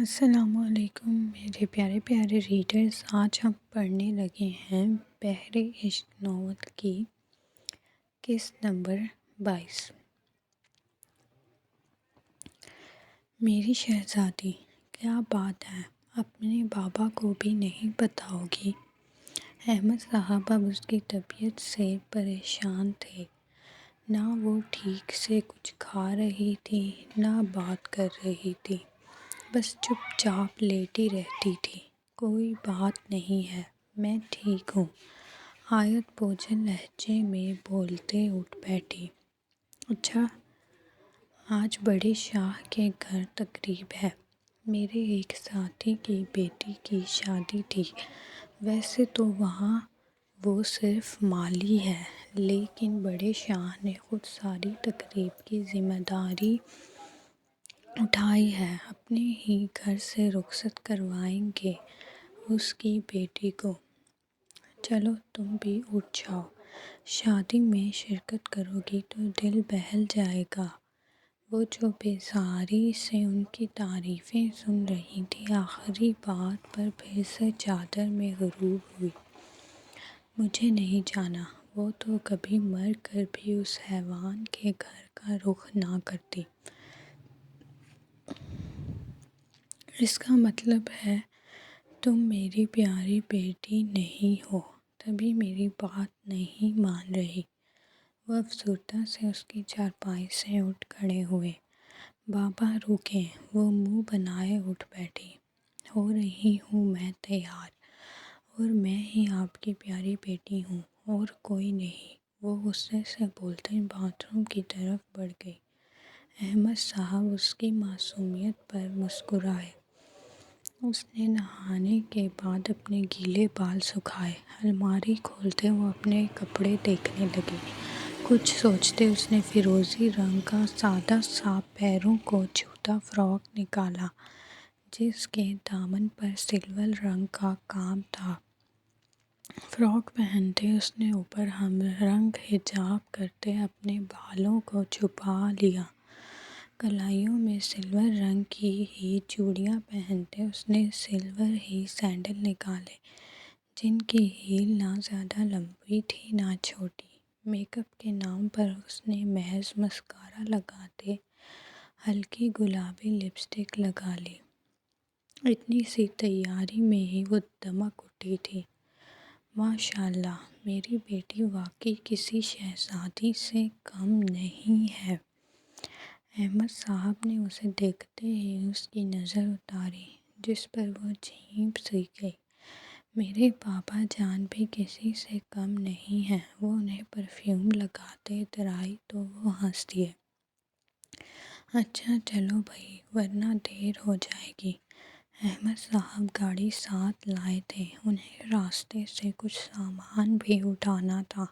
السلام علیکم میرے پیارے پیارے ریڈرز، آج ہم پڑھنے لگے ہیں بحر عشق ناول کی قسط نمبر 22۔ میری شہزادی، کیا بات ہے، اپنے بابا کو بھی نہیں بتاؤ گی؟ احمد صاحب اب اس کی طبیعت سے پریشان تھے۔ نہ وہ ٹھیک سے کچھ کھا رہی تھی نہ بات کر رہی تھی، بس چپ چاپ لیٹی رہتی تھی۔ کوئی بات نہیں ہے، میں ٹھیک ہوں، آیت بوجھل لہجے میں بولتے اٹھ بیٹھی۔ اچھا، آج بڑے شاہ کے گھر تقریب ہے، میرے ایک ساتھی کی بیٹی کی شادی تھی۔ ویسے تو وہاں وہ صرف مالی ہے، لیکن بڑے شاہ نے خود ساری تقریب کی ذمہ داری اٹھائی ہے، اپنے ہی گھر سے رخصت کروائیں گے اس کی بیٹی کو۔ چلو تم بھی اٹھ جاؤ، شادی میں شرکت کرو گی تو دل بہل جائے گا۔ وہ جو بیزاری سے ان کی تعریفیں سن رہی تھی، آخری بات پر پھر سے چادر میں غروب ہوئی۔ مجھے نہیں جانا، وہ تو کبھی مر کر بھی اس حیوان کے گھر کا رخ نہ کرتی۔ اس کا مطلب ہے تم میری پیاری بیٹی نہیں ہو، تبھی میری بات نہیں مان رہی۔ وہ افسردہ سے اس کی چارپائی سے اٹھ کھڑے ہوئے۔ بابا رکیں، وہ منہ بنائے اٹھ بیٹھی۔ ہو رہی ہوں میں تیار، اور میں ہی آپ کی پیاری بیٹی ہوں اور کوئی نہیں۔ وہ غصے سے بولتے باتھ روم کی طرف بڑھ گئی۔ احمد صاحب اس کی معصومیت پر مسکرائے۔ اس نے نہانے کے بعد اپنے گیلے بال سکھائے۔ الماری کھولتے وہ اپنے کپڑے دیکھنے لگی۔ کچھ سوچتے اس نے فیروزی رنگ کا سادہ سا پیروں کو چھوتا فراک نکالا، جس کے دامن پر سلور رنگ کا کام تھا۔ فراک پہنتے اس نے اوپر ہم رنگ حجاب کرتے اپنے بالوں کو چھپا لیا۔ کلائیوں میں سلور رنگ کی ہی چوڑیاں پہنتے اس نے سلور ہی سینڈل نکالے، جن کی ہیل نہ زیادہ لمبی تھی نہ چھوٹی۔ میک اپ کے نام پر اس نے محض مسکارا لگاتے ہلکی گلابی لپسٹک لگا لی۔ اتنی سی تیاری میں ہی وہ دمک اٹھی تھی۔ ماشاءاللہ، میری بیٹی واقعی کسی شہزادی سے کم نہیں ہے۔ احمد صاحب نے اسے دیکھتے ہی اس کی نظر اتاری، جس پر وہ جھیپ سی گئی۔ میرے بابا جان بھی کسی سے کم نہیں ہیں، وہ انہیں پرفیوم لگاتے اترائی تو وہ ہنس دیے۔ اچھا چلو بھائی، ورنہ دیر ہو جائے گی۔ احمد صاحب گاڑی ساتھ لائے تھے، انہیں راستے سے کچھ سامان بھی اٹھانا تھا۔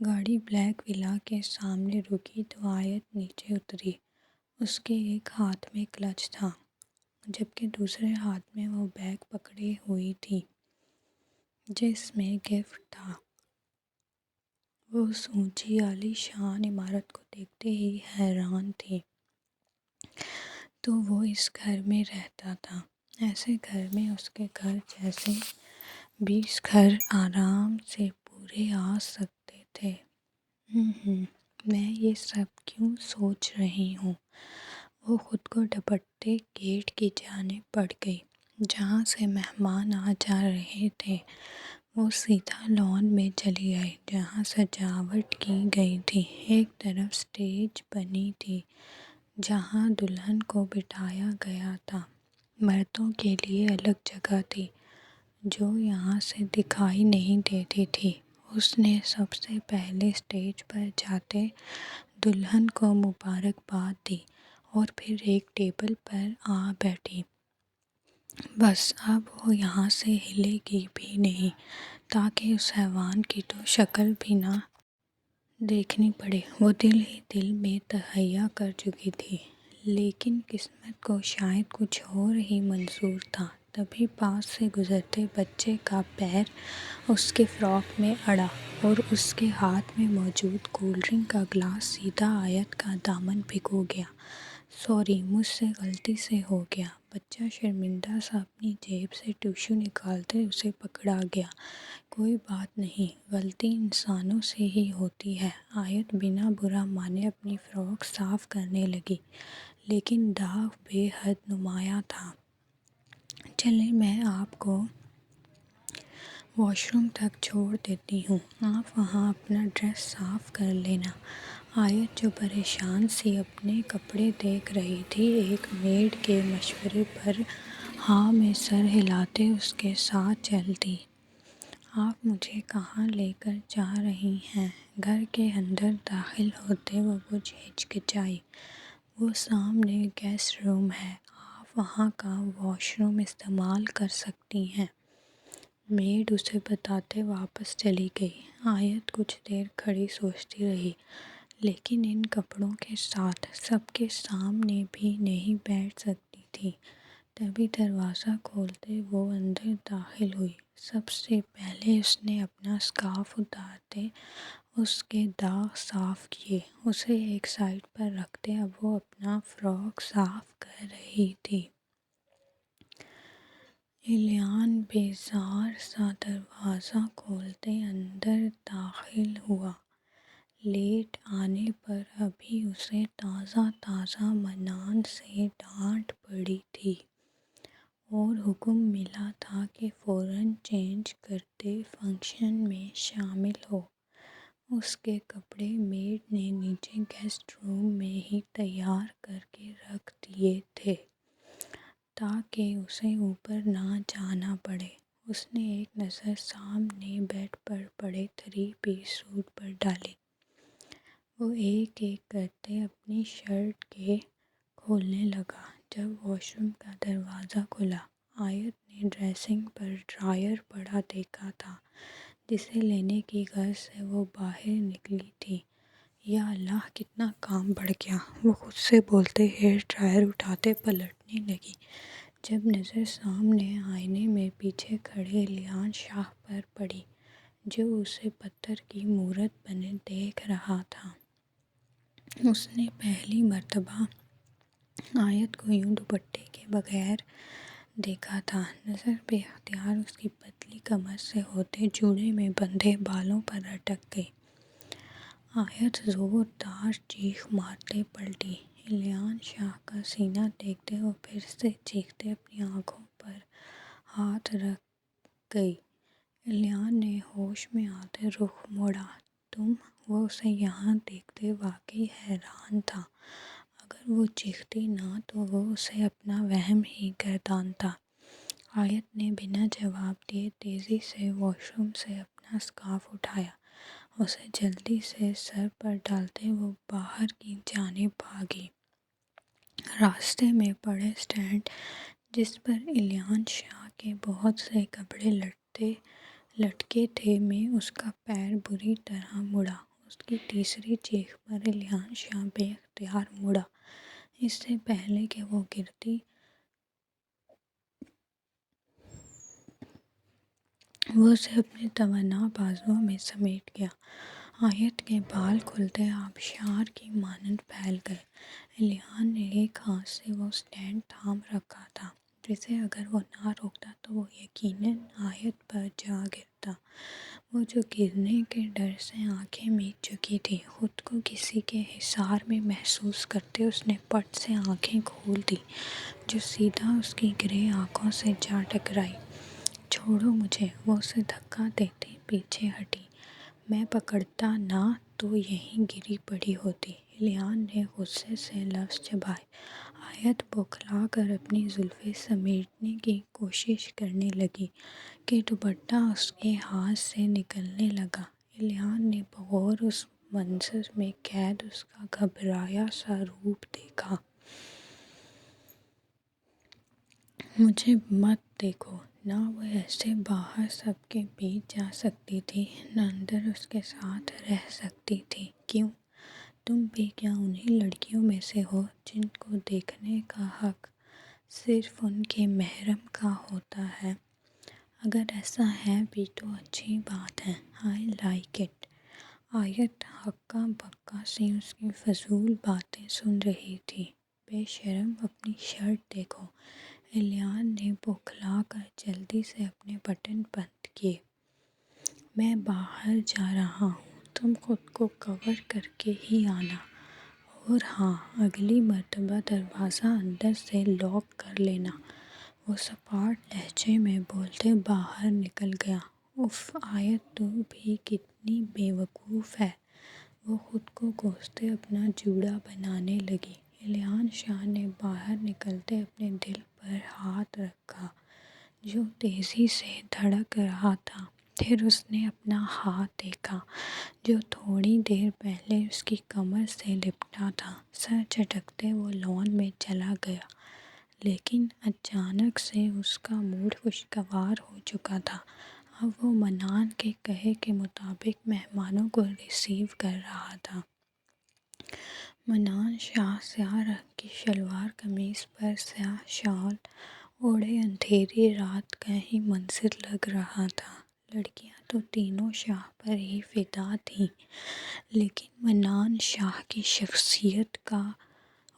گاڑی بلیک ولا کے سامنے رکی تو آیت نیچے اتری۔ اس کے ایک ہاتھ میں کلچ تھا، جبکہ دوسرے ہاتھ میں وہ بیگ پکڑی ہوئی تھی جس میں گفٹ تھا۔ وہ اس اونچی عالی شان عمارت کو دیکھتے ہی حیران تھی۔ تو وہ اس گھر میں رہتا تھا، ایسے گھر میں اس کے گھر جیسے 20 گھر آرام سے پورے آ سکتے تھے۔ میں یہ سب کیوں سوچ رہی ہوں؟ وہ خود کو ڈپٹتے گیٹ کی جانب بڑھ گئی، جہاں سے مہمان آ جا رہے تھے۔ وہ سیدھا لان میں چلی آئی، جہاں سجاوٹ کی گئی تھی۔ ایک طرف اسٹیج بنی تھی جہاں دلہن کو بٹھایا گیا تھا، مردوں کے لیے الگ جگہ تھی جو یہاں سے دکھائی نہیں دیتی تھی۔ اس نے سب سے پہلے اسٹیج پر جاتے دلہن کو مبارکباد دی اور پھر ایک ٹیبل پر آ بیٹھی۔ بس اب وہ یہاں سے ہلے گی بھی نہیں، تاکہ اس حیوان کی تو شکل بھی نہ دیکھنی پڑے۔ وہ دل ہی دل میں تہیا کر چکی تھی، لیکن قسمت کو شاید کچھ اور ہی منظور تھا۔ تبھی پاس سے گزرتے بچے کا پیر اس کے فراک میں اڑا اور اس کے ہاتھ میں موجود کولڈ ڈرنک کا گلاس سیدھا آیت کا دامن بھگو گیا۔ سوری، مجھ سے غلطی سے ہو گیا۔ بچہ شرمندہ سا اپنی جیب سے ٹیشو نکالتے اسے پکڑا گیا۔ کوئی بات نہیں، غلطی انسانوں سے ہی ہوتی ہے۔ آیت بنا برا مانے اپنی فراک صاف کرنے لگی، لیکن داغ بے حد نمایاں تھا۔ چلیں، میں آپ کو واش روم تک چھوڑ دیتی ہوں، آپ وہاں اپنا ڈریس صاف کر لینا۔ آیت جو پریشان سی اپنے کپڑے دیکھ رہی تھی، ایک میڈ کے مشورے پر ہاں میں سر ہلاتے اس کے ساتھ چل دی۔ آپ مجھے کہاں لے کر جا رہی ہیں؟ گھر کے اندر داخل ہوتے وہ کچھ ہچکچائی۔ وہ سامنے گیسٹ روم ہے، آپ وہاں کا واش روم استعمال کر سکتی ہیں۔ میڈ اسے بتاتے واپس چلی گئی۔ آیت کچھ دیر کھڑی سوچتی رہی، لیکن ان کپڑوں کے ساتھ سب کے سامنے بھی نہیں بیٹھ سکتی تھی۔ تبھی دروازہ کھولتے وہ اندر داخل ہوئی۔ سب سے پہلے اس نے اپنا اسکارف اتارتے اس کے داغ صاف کیے، اسے ایک سائڈ پر رکھتے اب وہ اپنا فراک صاف کر رہی تھی۔ ایلیان بیزار سا دروازہ کھولتے اندر داخل ہوا۔ لیٹ آنے پر ابھی اسے تازہ منان سے ڈانٹ پڑی تھی اور حکم ملا تھا کہ فوراً چینج کرتے فنکشن میں شامل ہو۔ اس کے کپڑے میڈ نے نیچے گیسٹ روم میں ہی تیار کر کے رکھ دیے تھے تاکہ اسے اوپر نہ جانا پڑے۔ اس نے ایک نظر سامنے بیڈ پر پڑے 3 پیس سوٹ پر ڈالی۔ وہ ایک ایک کرتے اپنی شرٹ کے کھولنے لگا۔ جب واش روم کا دروازہ کھلا، آیت نے ڈریسنگ پر ڈرائر پڑا دیکھا تھا جسے لینے کی غرض سے وہ باہر نکلی تھی۔ یا اللہ، کتنا کام بڑھ گیا، وہ خود سے بولتے ہیئر ڈرائر اٹھاتے پلٹنے لگی۔ جب نظر سامنے آئینے میں پیچھے کھڑے ایلیان شاہ پر پڑی جو اسے پتھر کی مورت بنے دیکھ رہا تھا، اس نے پہلی مرتبہ آیت کو یوں دوپٹے کے بغیر دیکھا تھا۔ نظر بے اختیار اس کی پتلی کمر سے ہوتے جوڑے میں بندھے بالوں پر اٹک گئی۔ آیت زوردار چیخ مارتے پلٹی۔ ایلیان شاہ کا سینہ دیکھتے وہ پھر سے چیختے اپنی آنکھوں پر ہاتھ رکھ گئی۔ ایلیان نے ہوش میں آتے رخ موڑا۔ تم؟ وہ اسے یہاں دیکھتے واقعی حیران تھا۔ اگر وہ چیختی نہ تو وہ اسے اپنا وہم ہی گردانتا۔ آیت نے بنا جواب دیے تیزی سے واش روم سے اپنا اسکارف اٹھایا، اسے جلدی سے سر پر ڈالتے وہ باہر کی جانب بھاگی۔ راستے میں پڑے اسٹینڈ جس پر ایلیان شاہ کے بہت سے کپڑے لٹکے تھے میں اس کا پیر بری طرح مڑا۔ اس کی تیسری چیخ پر ایلیان شاہ بے اختیار مڑا۔ اس سے پہلے کہ وہ گرتی، وہ اسے اپنے توانا بازوؤں میں سمیٹ گیا۔ آیت کے بال کھلتے آبشار کی مانند پھیل گئے۔ ایلیان نے ایک ہاتھ سے وہ اسٹینڈ تھام رکھا تھا جسے اگر وہ نہ روکتا تو وہ یقیناً آیت پر جا گرتا۔ وہ جو گرنے کے ڈر سے آنکھیں میچ چکی تھی، خود کو کسی کے حصار میں محسوس کرتے اس نے پٹ سے آنکھیں کھول دیں جو سیدھا اس کی گرے آنکھوں سے جا ٹکرائی۔ چھوڑو مجھے، وہ اسے دھکا دیتی پیچھے ہٹی۔ میں پکڑتا نہ تو یہیں گری پڑی ہوتی۔ ایلیان نے غصے سے لفظ چبائے۔ آیت بوکھلا کر اپنی زلفیں سمیٹنے کی کوشش کرنے لگی کہ دوپٹہ اس کے ہاتھ سے نکلنے لگا۔ ایلیان نے بغور اس منظر میں قید اس کا گھبرایا سا روپ دیکھا۔ مجھے مت دیکھو، نہ وہ ایسے باہر سب کے بیچ جا سکتی تھی نہ اندر اس کے ساتھ رہ سکتی تھی۔ کیوں؟ تم بھی کیا انہی لڑکیوں میں سے ہو جن کو دیکھنے کا حق صرف ان کے محرم کا ہوتا ہے؟ اگر ایسا ہے بھی تو اچھی بات ہے، آئی لائک اٹ۔ آیت ہکا بکا سی اس کی فضول باتیں سن رہی تھی۔ بے شرم اپنی شرٹ دیکھو۔ ایلیان نے بوکھلا کر جلدی سے اپنے بٹن بند کیے۔ میں باہر جا رہا ہوں، تم خود کو کور کر کے ہی آنا، اور ہاں، اگلی مرتبہ دروازہ اندر سے لاک کر لینا۔ وہ سپاٹ لہجے میں بولتے باہر نکل گیا۔ اف، آیت تو بھی کتنی بے وقوف ہے، وہ خود کو کوستے اپنا جوڑا بنانے لگی۔ ایلیان شاہ نے باہر نکلتے اپنے دل پر ہاتھ رکھا جو تیزی سے دھڑک رہا تھا۔ پھر اس نے اپنا ہاتھ دیکھا جو تھوڑی دیر پہلے اس کی کمر سے لپٹا تھا۔ سر جھٹکتے وہ لان میں چلا گیا، لیکن اچانک سے اس کا موڈ خوشگوار ہو چکا تھا۔ اب وہ منان کے کہے کے مطابق مہمانوں کو ریسیو کر رہا تھا۔ منان شاہ سیاہ رنگ کی شلوار قمیض پر سیاہ شال اوڑھے اندھیری رات کا ہی منظر لگ رہا تھا۔ لڑکیاں تو تینوں شاہ پر ہی فدا تھیں، لیکن منان شاہ کی شخصیت کا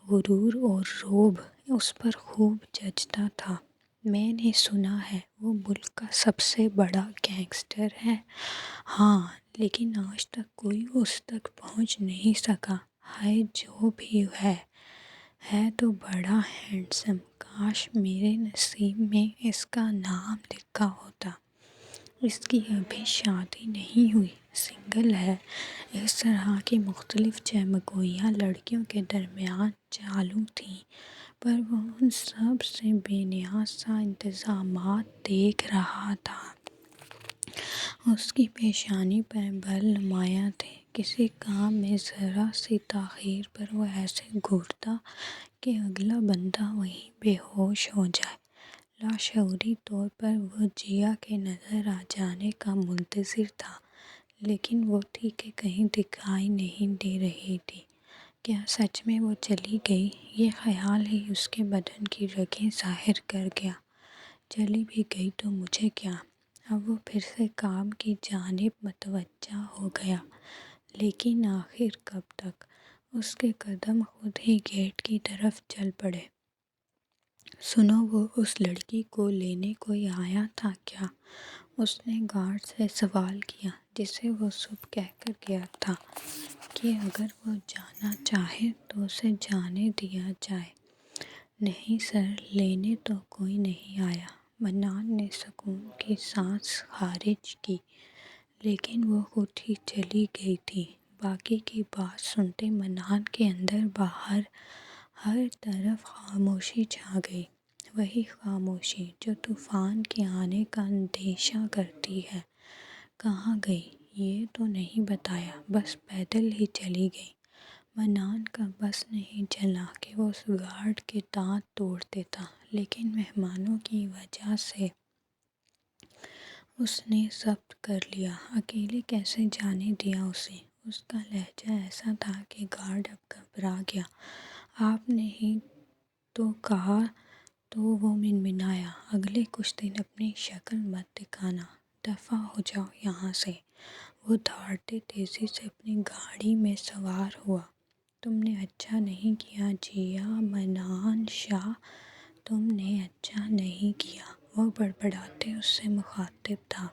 غرور اور رعب اس پر خوب جچتا تھا۔ میں نے سنا ہے وہ ملک کا سب سے بڑا گینگسٹر ہے۔ ہاں، لیکن آج تک کوئی اس تک پہنچ نہیں سکا۔ ہائے، جو بھی ہے تو بڑا ہینڈسم۔ کاش میرے نصیب میں اس کا نام لکھا ہوتا۔ اس کی ابھی شادی نہیں ہوئی، سنگل ہے۔ اس طرح کی مختلف چہمگوئیاں لڑکیوں کے درمیان چالو تھیں، پر وہ ان سب سے بے نیاز سا انتظامات دیکھ رہا تھا۔ اس کی پیشانی پر بل نمایاں تھے۔ کسی کام میں ذرا سی تاخیر پر وہ ایسے گھورتا کہ اگلا بندہ وہیں بے ہوش ہو جائے۔ لاشعوری طور پر وہ جیا کے نظر آ جانے کا منتظر تھا، لیکن وہ تھی کہ کہیں دکھائی نہیں دے رہی تھی۔ کیا سچ میں وہ چلی گئی؟ یہ خیال ہی اس کے بدن کی رگیں ظاہر کر گیا۔ چلی بھی گئی تو مجھے کیا؟ اب وہ پھر سے کام کی جانب متوجہ ہو گیا، لیکن آخر کب تک؟ اس کے قدم خود ہی گیٹ کی طرف چل پڑے۔ سنو، وہ اس لڑکی کو لینے کوئی آیا تھا کیا؟ اس نے گارڈ سے سوال کیا، جسے وہ صبح کہہ کر گیا تھا کہ اگر وہ جانا چاہے تو اسے جانے دیا جائے۔ نہیں سر، لینے تو کوئی نہیں آیا۔ منان نے سکون کی سانس خارج کی، لیکن وہ خود ہی چلی گئی تھی۔ باقی کی بات سنتے منان کے اندر باہر ہر طرف خاموشی چھا گئی، وہی خاموشی جو طوفان کے آنے کا اندیشہ کرتی ہے۔ کہاں گئی یہ تو نہیں بتایا، بس پیدل ہی چلی گئی۔ منان کا بس نہیں چلا کہ وہ اس گارڈ کے دانت توڑ دیتا، لیکن مہمانوں کی وجہ سے اس نے ضبط کر لیا۔ اکیلے کیسے جانے دیا اسے؟ اس کا لہجہ ایسا تھا کہ گارڈ اب گھبرا گیا۔ آپ نے ہی تو کہا، تو وہ منمنایا، اگلے کچھ دن اپنی شکل مت دکھانا، دفعہ ہو جاؤ یہاں سے۔ وہ دھاڑتے تیزی سے اپنی گاڑی میں سوار ہوا۔ تم نے اچھا نہیں کیا جیا۔ منان شاہ، تم نے اچھا نہیں کیا، وہ بڑبڑاتے اس سے مخاطب تھا۔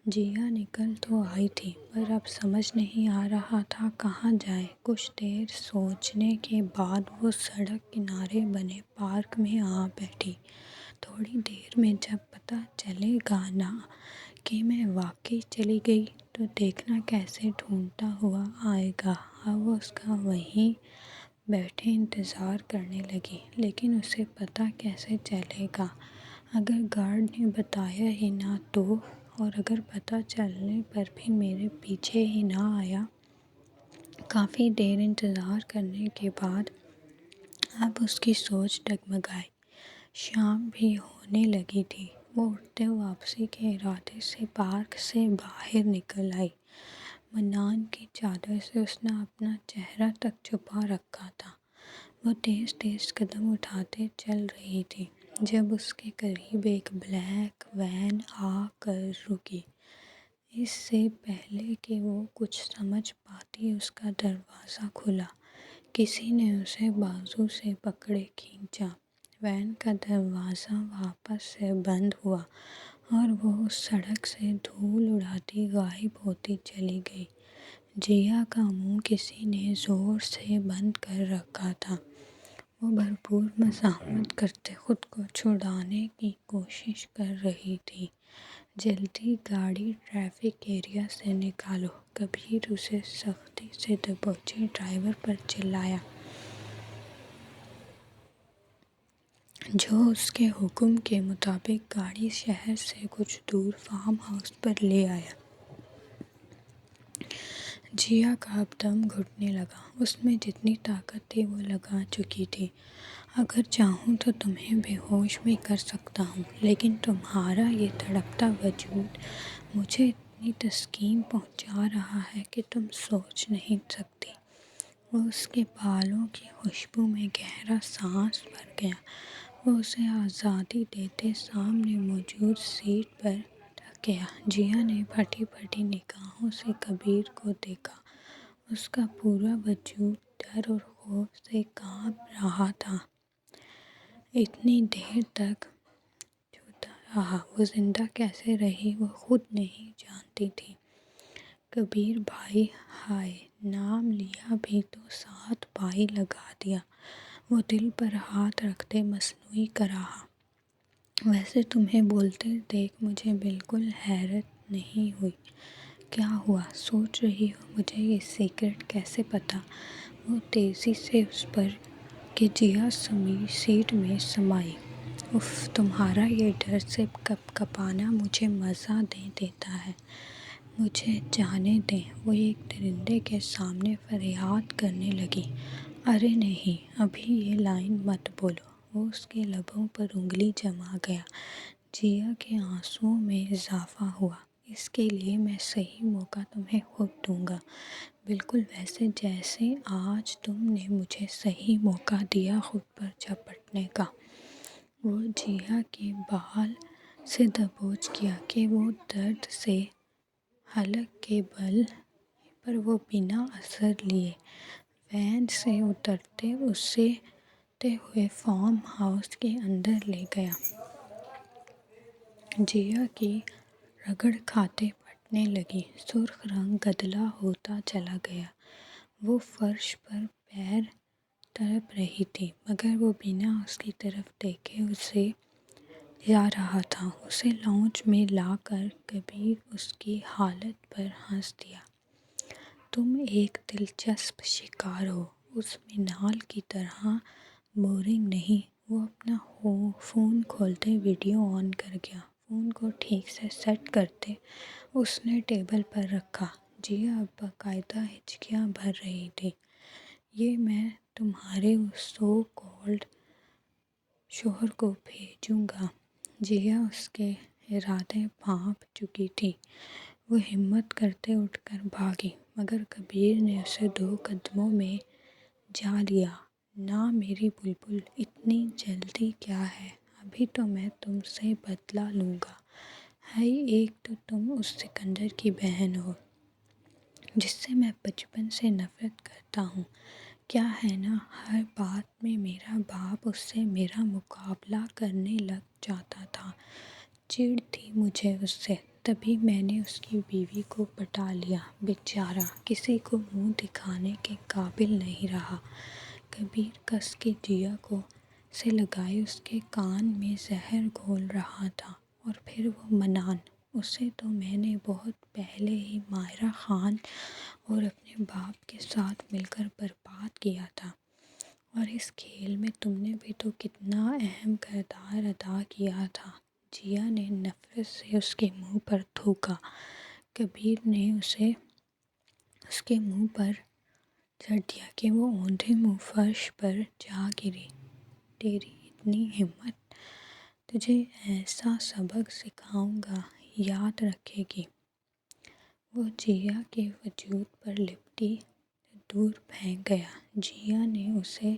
جیا نکل تو آئی تھی، پر اب سمجھ نہیں آ رہا تھا کہاں جائے۔ کچھ دیر سوچنے کے بعد وہ سڑک کنارے بنے پارک میں آ بیٹھی۔ تھوڑی دیر میں جب پتہ چلے گا نا کہ میں واقعی چلی گئی تو دیکھنا کیسے ڈھونڈتا ہوا آئے گا۔ اب وہ اس کا وہیں بیٹھے انتظار کرنے لگی، لیکن اسے پتہ کیسے چلے گا اگر گارڈ نے بتایا ہی نہ تو، اور اگر پتہ چلنے پر بھی میرے پیچھے ہی نہ آیا۔ کافی دیر انتظار کرنے کے بعد اب اس کی سوچ ڈگمگائی۔ شام بھی ہونے لگی تھی۔ وہ اٹھتے واپسی کے ارادے سے پارک سے باہر نکل آئی۔ منان کی چادر سے اس نے اپنا چہرہ تک چھپا رکھا تھا۔ وہ تیز تیز قدم اٹھاتے چل رہی تھی جب اس کے قریب ایک بلیک وین آ کر رکی۔ اس سے پہلے کہ وہ کچھ سمجھ پاتی اس کا دروازہ کھلا۔ کسی نے اسے بازو سے پکڑے کھینچا۔ وین کا دروازہ واپس سے بند ہوا اور وہ اس سڑک سے دھول اڑاتی غائب ہوتی چلی گئی۔ جیا کا منہ کسی نے زور سے بند کر رکھا تھا۔ وہ بھرپور مزاحمت کرتے خود کو چھڑانے کی کوشش کر رہی تھی۔ جلدی گاڑی ٹریفک ایریا سے نکالو، کبیر اسے سختی سے دبوچے ڈرائیور پر چلایا، جو اس کے حکم کے مطابق گاڑی شہر سے کچھ دور فارم ہاؤس پر لے آیا۔ جیا کا اب دم گھٹنے لگا۔ اس میں جتنی طاقت تھی وہ لگا چکی تھی۔ اگر چاہوں تو تمہیں بے ہوش بھی کر سکتا ہوں، لیکن تمہارا یہ تڑپتا وجود مجھے اتنی تسکین پہنچا رہا ہے کہ تم سوچ نہیں سکتی۔ وہ اس کے بالوں کی خوشبو میں گہرا سانس بھر گیا۔ وہ اسے آزادی دیتے سامنے موجود سیٹ پر رکھ گیا۔ جیا نے پھٹی پھٹی نگاہوں سے کبیر کو دیکھا۔ اس کا پورا وجود ڈر اور خوف سے کانپ رہا تھا۔ اتنی دیر تک چھوتا رہا۔ وہ زندہ کیسے رہی وہ خود نہیں جانتی تھی۔ کبیر بھائی، ہائے! نام لیا بھی تو ساتھ بھائی لگا دیا۔ وہ دل پر ہاتھ رکھتے مصنوعی کراہا۔ ویسے تمہیں بولتے دیکھ مجھے بالکل حیرت نہیں ہوئی۔ کیا ہوا؟ سوچ رہی ہو مجھے یہ سیکرٹ کیسے پتا؟ وہ تیزی سے اس پر کہ جیا سیٹ میں سمائی۔ اف، تمہارا یہ ڈر سے کپ کپانا مجھے مزہ دے دیتا ہے۔ مجھے جانے دیں۔ وہ ایک درندے کے سامنے فریاد کرنے لگی۔ ارے نہیں، ابھی یہ لائن مت بولو۔ وہ اس کے لبوں پر انگلی جما گیا۔ جیا کے آنسوؤں میں اضافہ ہوا۔ اس کے لیے میں صحیح موقع تمہیں خود دوں گا، بالکل ویسے جیسے آج تم نے مجھے صحیح موقع دیا خود پر جھپٹنے کا۔ وہ جیا کے بال سے دبوچ گیا کہ وہ درد سے حلق کے بل پر وہ بنا اثر لیے وین سے اترتے ہوئے فارم ہاؤس کے اندر لے گیا۔ جیا کی رگڑ کھاتے پھٹنے لگی۔ سرخ رنگ گدلا ہوتا چلا گیا۔ وہ فرش پر پیر تڑپ رہی تھی، مگر وہ بنا اس کی طرف دیکھے اسے جا رہا تھا۔ اسے لاؤنج میں لا کر کبیر اس کی حالت پر ہنس دیا۔ تم ایک دلچسپ شکار ہو، اس مینال کی طرح بورنگ نہیں۔ وہ اپنا فون کھولتے ویڈیو آن کر گیا۔ فون کو ٹھیک سے سیٹ کرتے اس نے ٹیبل پر رکھا۔ جیا اب باقاعدہ ہچکیاں بھر رہی تھی۔ یہ میں تمہارے اس سو کالڈ شوہر کو بھیجوں گا۔ جیا اس کے ارادے بھانپ چکی تھی۔ وہ ہمت کرتے اٹھ کر بھاگی، مگر کبیر نے اسے 2 قدموں میں جا لیا۔ نہ میری بلبل، اتنی جلدی کیا ہے؟ ابھی تو میں تم سے بدلہ لوں گا۔ ہائی، ایک تو تم اس سکندر کی بہن ہو جس سے میں بچپن سے نفرت کرتا ہوں۔ کیا ہے نا، ہر بات میں میرا باپ اس سے میرا مقابلہ کرنے لگ جاتا تھا۔ چڑ تھی مجھے اس سے، تبھی میں نے اس کی بیوی کو پٹا لیا۔ بیچارہ کسی کو منہ دکھانے کے قابل نہیں رہا۔ کبیر کس کے جیا سے لگائے اس کے کان میں زہر گھول رہا تھا۔ اور پھر وہ منان، اسے تو میں نے بہت پہلے ہی ماہرہ خان اور اپنے باپ کے ساتھ مل کر برباد کیا تھا، اور اس کھیل میں تم نے بھی تو کتنا اہم کردار ادا کیا تھا۔ جیا نے نفرت سے اس کے منہ پر تھوکا۔ کبیر نے اسے اس کے منہ پر جھڑ دیا کہ وہ اوندھے منہ فرش پر جا گری۔ تیری اتنی ہمت! تجھے ایسا سبق سکھاؤں گا، یاد رکھے گی۔ وہ جیا کے وجود پر لپٹی دور پھینک گیا۔ جیا نے اسے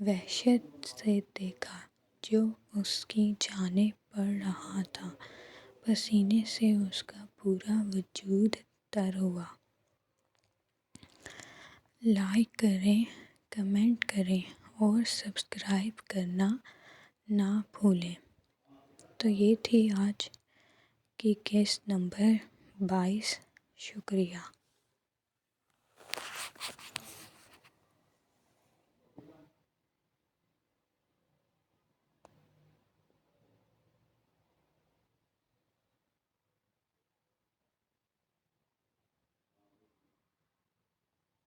وحشت سے دیکھا جو اس کی جانب بڑھ رہا تھا۔ پسینے سے اس کا پورا وجود تر ہوا۔ لائک کریں، کمنٹ کریں اور سبسکرائب کرنا نہ بھولیں۔ تو یہ تھی آج کی قسط نمبر 22۔ شکریہ۔